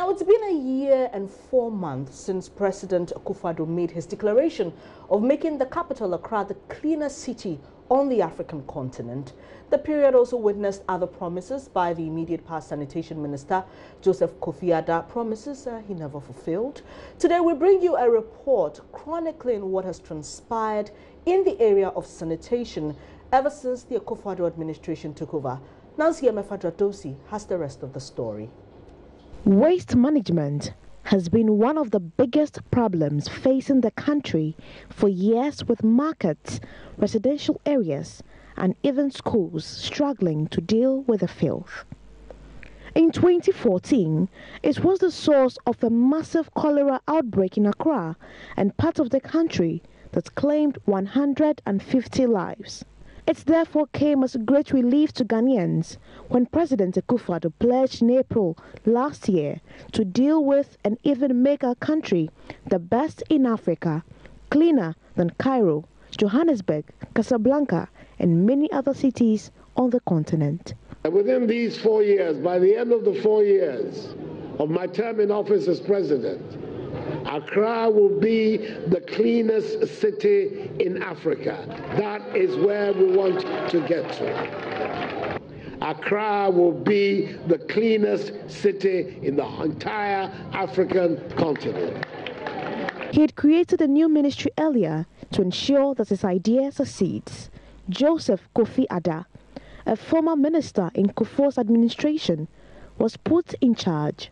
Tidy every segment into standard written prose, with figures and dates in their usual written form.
Now, it's been a year and 4 months since President Akufo-Addo made his declaration of making the capital Accra the cleanest city on the African continent. The period also witnessed other promises by the immediate past sanitation minister, Joseph Kofi Adda, promises he never fulfilled. Today, we bring you a report chronicling what has transpired in the area of sanitation ever since the Akufo-Addo administration took over. Nancy Emefadradosi has the rest of the story. Waste management has been one of the biggest problems facing the country for years, with markets, residential areas, and even schools struggling to deal with the filth. In 2014, it was the source of a massive cholera outbreak in Accra and part of the country that claimed 150 lives. It therefore came as a great relief to Ghanaians when President Akufo-Addo pledged in April last year to deal with and even make our country the best in Africa, cleaner than Cairo, Johannesburg, Casablanca, and many other cities on the continent. Within these 4 years, by the end of the 4 years of my term in office as president, Accra will be the cleanest city in Africa. That is where we want to get to. Accra will be the cleanest city in the entire African continent. He had created a new ministry earlier to ensure that his idea succeeds. Joseph Kofi Adda, a former minister in Kufuor's administration, was put in charge.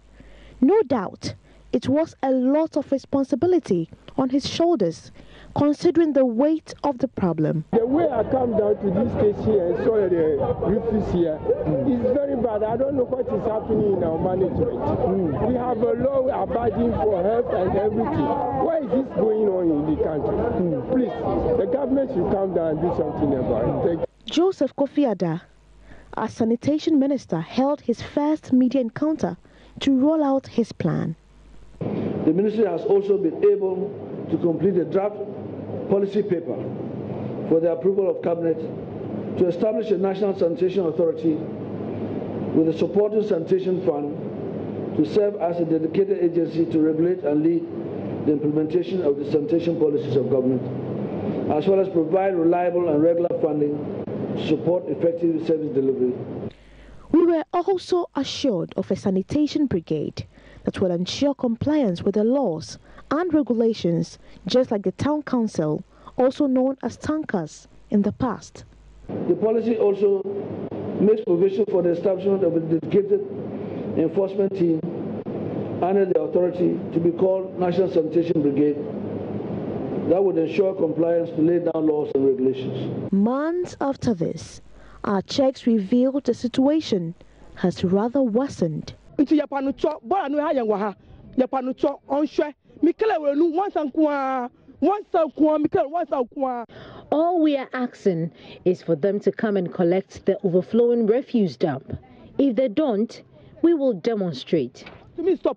No doubt, it was a lot of responsibility on his shoulders, considering the weight of the problem. The way I come down to this station and saw the refuse here is very bad. I don't know what is happening in our management. We have a law abiding for health and everything. Why is this going on in the country? Please, the government should come down and do something about it. Joseph Kofi Adda, as sanitation minister, held his first media encounter to roll out his plan. The ministry has also been able to complete a draft policy paper for the approval of cabinet to establish a national sanitation authority with a supporting sanitation fund to serve as a dedicated agency to regulate and lead the implementation of the sanitation policies of government, as well as provide reliable and regular funding to support effective service delivery. We were also assured of a sanitation brigade that will ensure compliance with the laws and regulations, just like the town council, also known as tankers, in the past. The policy also makes provision for the establishment of a dedicated enforcement team under the authority to be called National Sanitation Brigade that would ensure compliance to lay down laws and regulations. Months after this, our checks revealed the situation has rather worsened. All we are asking is for them to come and collect the overflowing refuse dump. If they don't, we will demonstrate. Mr.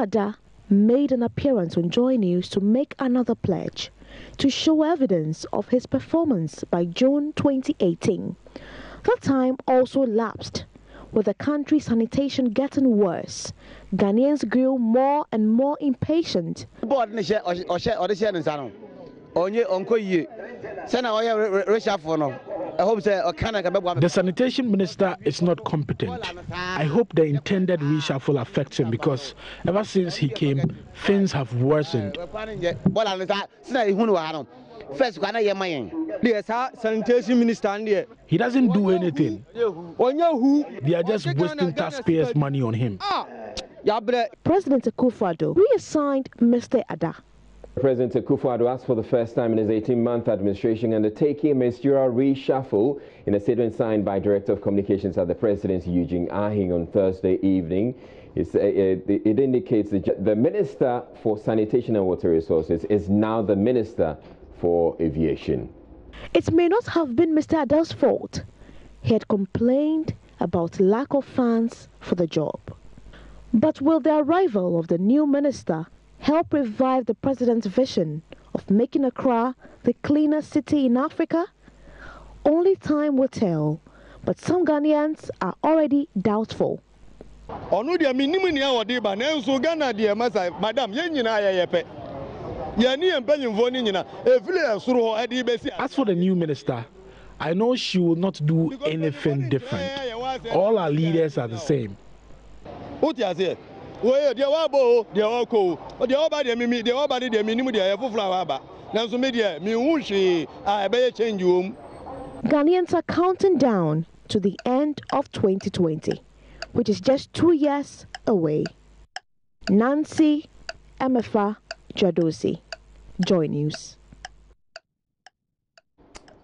Adda made an appearance on JoyNews to make another pledge to show evidence of his performance by June 2018. That time also lapsed. With the country's sanitation getting worse, Ghanaians grew more and more impatient. The sanitation minister is not competent. I hope the intended reshuffle affects him, because ever since he came, things have worsened. Sanitation minister, he doesn't do anything. They are just wasting taxpayers' money on him. President Akufo-Addo reassigned Mr. Adda. President Akufo-Addo asked for the first time in his 18-month administration undertaking a ministerial reshuffle. In a statement signed by Director of Communications at the Presidency, Eugene Ahing, on Thursday evening, it indicates that the Minister for Sanitation and Water Resources is now the Minister for Aviation. It may not have been Mr. Adda's fault. He had complained about lack of funds for the job. But will the arrival of the new minister help revive the president's vision of making Accra the cleanest city in Africa? Only time will tell. But some Ghanaians are already doubtful. As for the new minister, I know she will not do anything different. All our leaders are the same. Ghanaians are counting down to the end of 2020, which is just 2 years away. Nancy Emefa Jadosi, Joy News.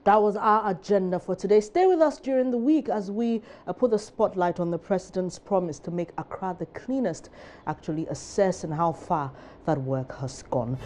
That was our agenda for today. Stay with us during the week as we put the spotlight on the president's promise to make Accra the cleanest, actually assess and how far that work has gone.